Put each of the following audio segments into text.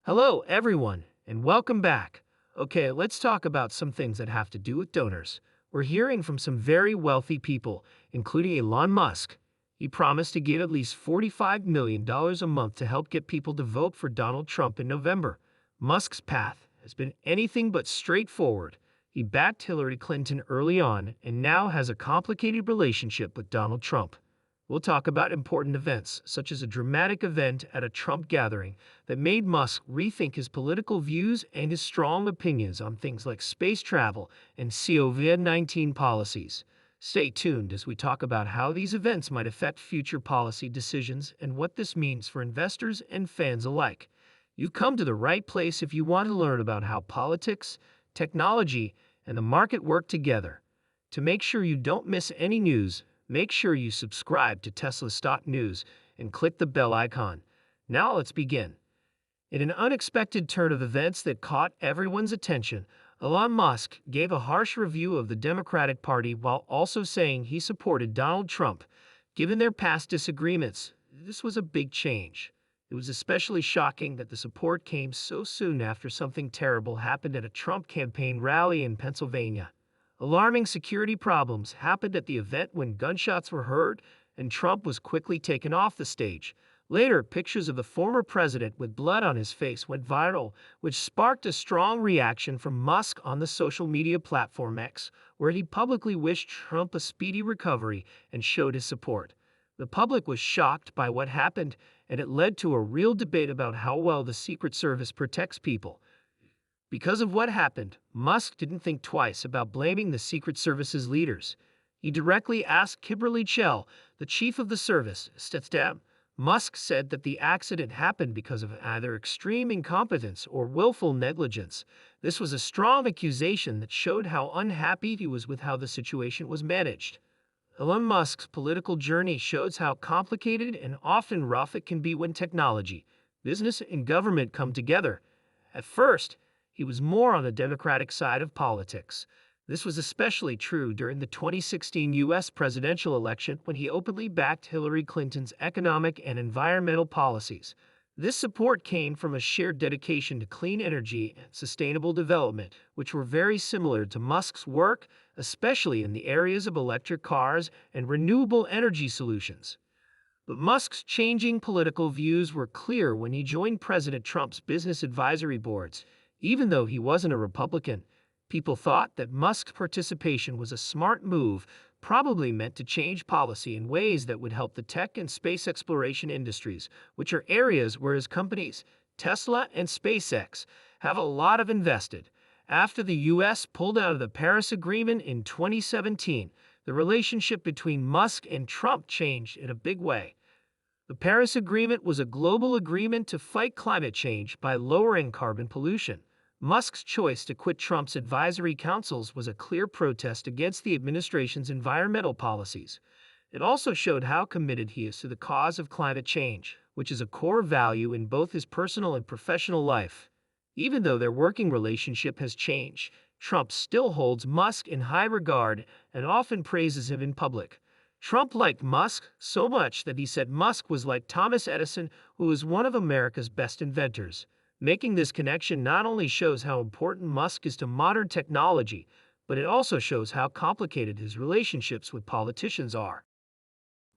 Hello, everyone, and welcome back. Okay, let's talk about some things that have to do with donors. We're hearing from some very wealthy people, including Elon Musk. He promised to give at least $45 million a month to help get people to vote for Donald Trump in November. Musk's path has been anything but straightforward. He backed Hillary Clinton early on and now has a complicated relationship with Donald Trump. We'll talk about important events, such as a dramatic event at a Trump gathering that made Musk rethink his political views and his strong opinions on things like space travel and COVID-19 policies. Stay tuned as we talk about how these events might affect future policy decisions and what this means for investors and fans alike. You've come to the right place if you want to learn about how politics, technology, and the market work together. To make sure you don't miss any news, make sure you subscribe to Tesla Stock News and click the bell icon. Now let's begin. In an unexpected turn of events that caught everyone's attention, Elon Musk gave a harsh review of the Democratic Party while also saying he supported Donald Trump. Given their past disagreements, this was a big change. It was especially shocking that the support came so soon after something terrible happened at a Trump campaign rally in Pennsylvania. Alarming security problems happened at the event when gunshots were heard, and Trump was quickly taken off the stage. Later, pictures of the former president with blood on his face went viral, which sparked a strong reaction from Musk on the social media platform X, where he publicly wished Trump a speedy recovery and showed his support. The public was shocked by what happened, and it led to a real debate about how well the Secret Service protects people. Because of what happened, Musk didn't think twice about blaming the Secret Service's leaders. He directly asked Kimberly Chell, the chief of the service, tsla. Musk said that the accident happened because of either extreme incompetence or willful negligence. This was a strong accusation that showed how unhappy he was with how the situation was managed. Elon Musk's political journey shows how complicated and often rough it can be when technology, business, and government come together. At first, he was more on the Democratic side of politics. This was especially true during the 2016 U.S. presidential election when he openly backed Hillary Clinton's economic and environmental policies. This support came from a shared dedication to clean energy and sustainable development, which were very similar to Musk's work, especially in the areas of electric cars and renewable energy solutions. But Musk's changing political views were clear when he joined President Trump's business advisory boards. Even though he wasn't a Republican, people thought that Musk's participation was a smart move, probably meant to change policy in ways that would help the tech and space exploration industries, which are areas where his companies, Tesla and SpaceX, have a lot of invested. After the U.S. pulled out of the Paris Agreement in 2017, the relationship between Musk and Trump changed in a big way. The Paris Agreement was a global agreement to fight climate change by lowering carbon pollution. Musk's choice to quit Trump's advisory councils was a clear protest against the administration's environmental policies. It also showed how committed he is to the cause of climate change, which is a core value in both his personal and professional life. Even though their working relationship has changed, Trump still holds Musk in high regard and often praises him in public. Trump liked Musk so much that he said Musk was like Thomas Edison, who was one of America's best inventors. Making this connection not only shows how important Musk is to modern technology, but it also shows how complicated his relationships with politicians are.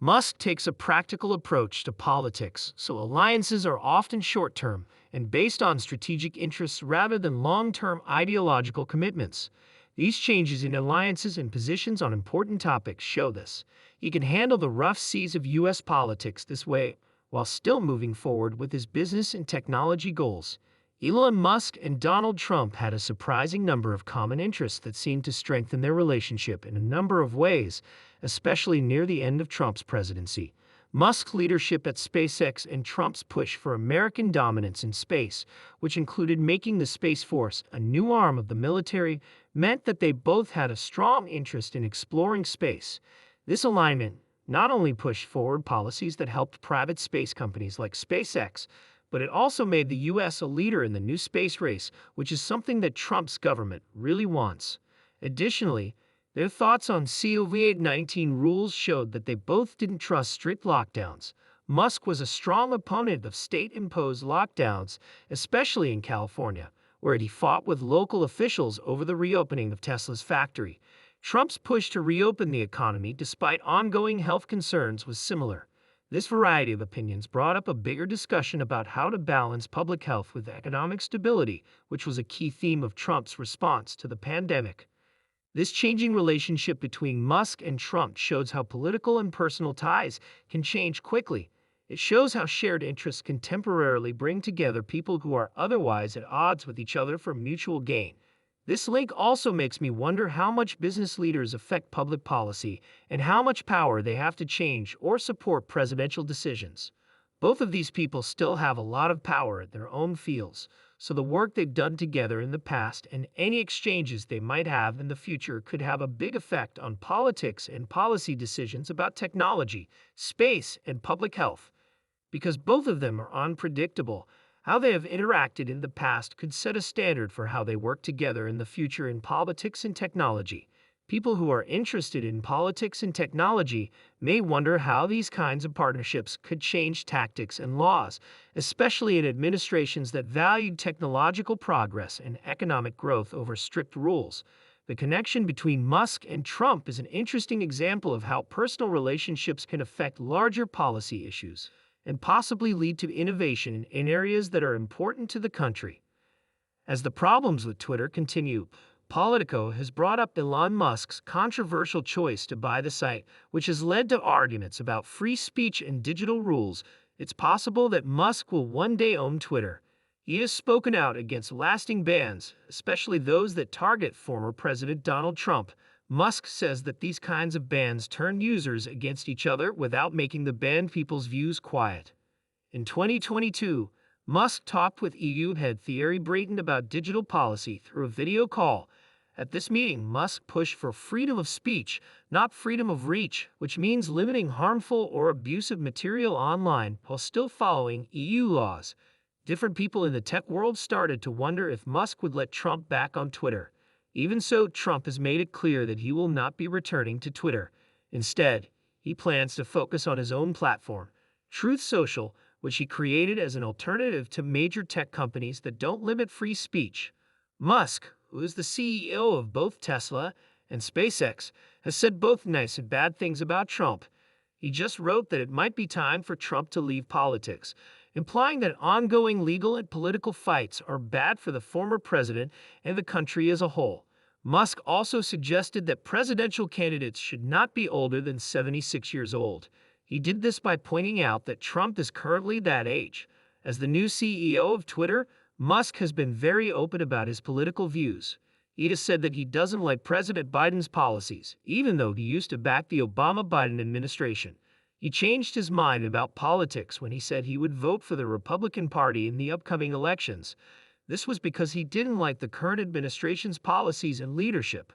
Musk takes a practical approach to politics, so alliances are often short-term and based on strategic interests rather than long-term ideological commitments. These changes in alliances and positions on important topics show this. He can handle the rough seas of U.S. politics this way, while still moving forward with his business and technology goals. Elon Musk and Donald Trump had a surprising number of common interests that seemed to strengthen their relationship in a number of ways, especially near the end of Trump's presidency. Musk's leadership at SpaceX and Trump's push for American dominance in space, which included making the Space Force a new arm of the military, meant that they both had a strong interest in exploring space. This alignment not only pushed forward policies that helped private space companies like SpaceX, but it also made the U.S. a leader in the new space race, which is something that Trump's government really wants. Additionally, their thoughts on COVID-19 rules showed that they both didn't trust strict lockdowns. Musk was a strong opponent of state-imposed lockdowns, especially in California, where he fought with local officials over the reopening of Tesla's factory. Trump's push to reopen the economy despite ongoing health concerns was similar. This variety of opinions brought up a bigger discussion about how to balance public health with economic stability, which was a key theme of Trump's response to the pandemic. This changing relationship between Musk and Trump shows how political and personal ties can change quickly. It shows how shared interests can temporarily bring together people who are otherwise at odds with each other for mutual gain. This link also makes me wonder how much business leaders affect public policy and how much power they have to change or support presidential decisions. Both of these people still have a lot of power in their own fields, so the work they've done together in the past and any exchanges they might have in the future could have a big effect on politics and policy decisions about technology, space, and public health. Because both of them are unpredictable, how they have interacted in the past could set a standard for how they work together in the future in politics and technology. People who are interested in politics and technology may wonder how these kinds of partnerships could change tactics and laws, especially in administrations that valued technological progress and economic growth over strict rules. The connection between Musk and Trump is an interesting example of how personal relationships can affect larger policy issues and possibly lead to innovation in areas that are important to the country. As the problems with Twitter continue, Politico has brought up Elon Musk's controversial choice to buy the site, which has led to arguments about free speech and digital rules. It's possible that Musk will one day own Twitter. He has spoken out against lasting bans, especially those that target former President Donald Trump. Musk says that these kinds of bans turn users against each other without making the banned people's views quiet. In 2022, Musk talked with EU head Thierry Breton about digital policy through a video call. At this meeting, Musk pushed for freedom of speech, not freedom of reach, which means limiting harmful or abusive material online while still following EU laws. Different people in the tech world started to wonder if Musk would let Trump back on Twitter. Even so, Trump has made it clear that he will not be returning to Twitter. Instead, he plans to focus on his own platform, Truth Social, which he created as an alternative to major tech companies that don't limit free speech. Musk, who is the CEO of both Tesla and SpaceX, has said both nice and bad things about Trump. He just wrote that it might be time for Trump to leave politics, implying that ongoing legal and political fights are bad for the former president and the country as a whole. Musk also suggested that presidential candidates should not be older than 76 years old. He did this by pointing out that Trump is currently that age. As the new CEO of Twitter, Musk has been very open about his political views. He has said that he doesn't like President Biden's policies, even though he used to back the Obama-Biden administration. He changed his mind about politics when he said he would vote for the Republican Party in the upcoming elections. This was because he didn't like the current administration's policies and leadership.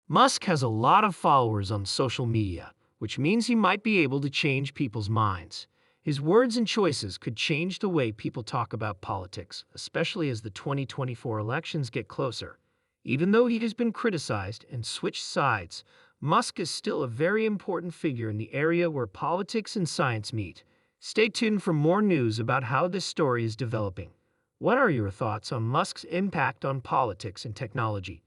Musk has a lot of followers on social media, which means he might be able to change people's minds. His words and choices could change the way people talk about politics, especially as the 2024 elections get closer. Even though he has been criticized and switched sides, Musk is still a very important figure in the area where politics and science meet. Stay tuned for more news about how this story is developing. What are your thoughts on Musk's impact on politics and technology?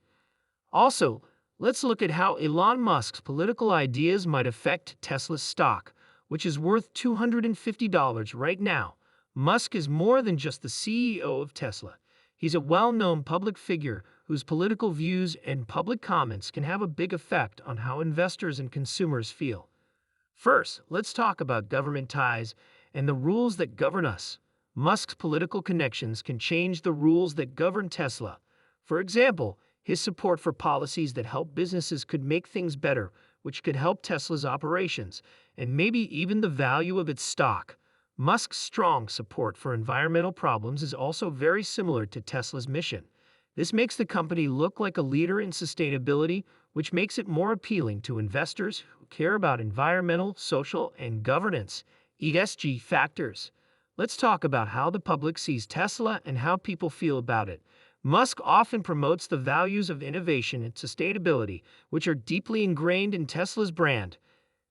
Also, let's look at how Elon Musk's political ideas might affect Tesla's stock, which is worth $250 right now. Musk is more than just the CEO of Tesla. He's a well-known public figure whose political views and public comments can have a big effect on how investors and consumers feel. First, let's talk about government ties and the rules that govern us. Musk's political connections can change the rules that govern Tesla. For example, his support for policies that help businesses could make things better, which could help Tesla's operations, and maybe even the value of its stock. Musk's strong support for environmental problems is also very similar to Tesla's mission. This makes the company look like a leader in sustainability, which makes it more appealing to investors who care about environmental, social, and governance (ESG) factors. Let's talk about how the public sees Tesla and how people feel about it. Musk often promotes the values of innovation and sustainability, which are deeply ingrained in Tesla's brand.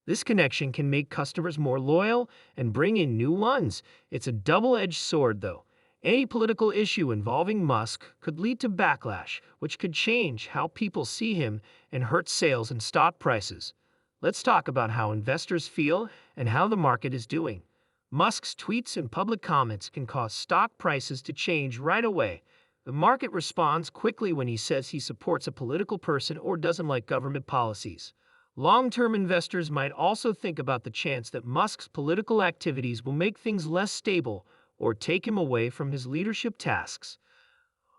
This connection can make customers more loyal and bring in new ones. It's a double-edged sword, though. Any political issue involving Musk could lead to backlash, which could change how people see him and hurt sales and stock prices. Let's talk about how investors feel and how the market is doing. Musk's tweets and public comments can cause stock prices to change right away. The market responds quickly when he says he supports a political person or doesn't like government policies. Long-term investors might also think about the chance that Musk's political activities will make things less stable or take him away from his leadership tasks.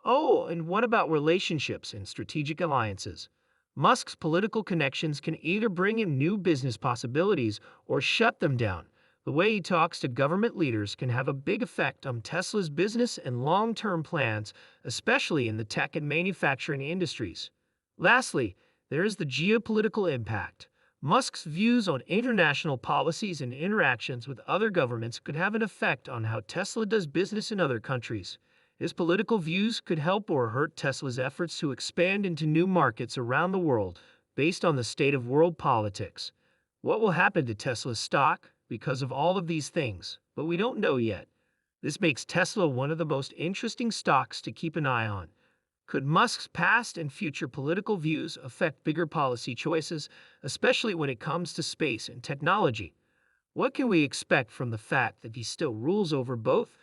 Oh, and what about relationships and strategic alliances? Musk's political connections can either bring him new business possibilities or shut them down. The way he talks to government leaders can have a big effect on Tesla's business and long-term plans, especially in the tech and manufacturing industries. Lastly, there is the geopolitical impact. Musk's views on international policies and interactions with other governments could have an effect on how Tesla does business in other countries. His political views could help or hurt Tesla's efforts to expand into new markets around the world based on the state of world politics. What will happen to Tesla's stock because of all of these things? But we don't know yet. This makes Tesla one of the most interesting stocks to keep an eye on. Could Musk's past and future political views affect bigger policy choices, especially when it comes to space and technology? What can we expect from the fact that he still rules over both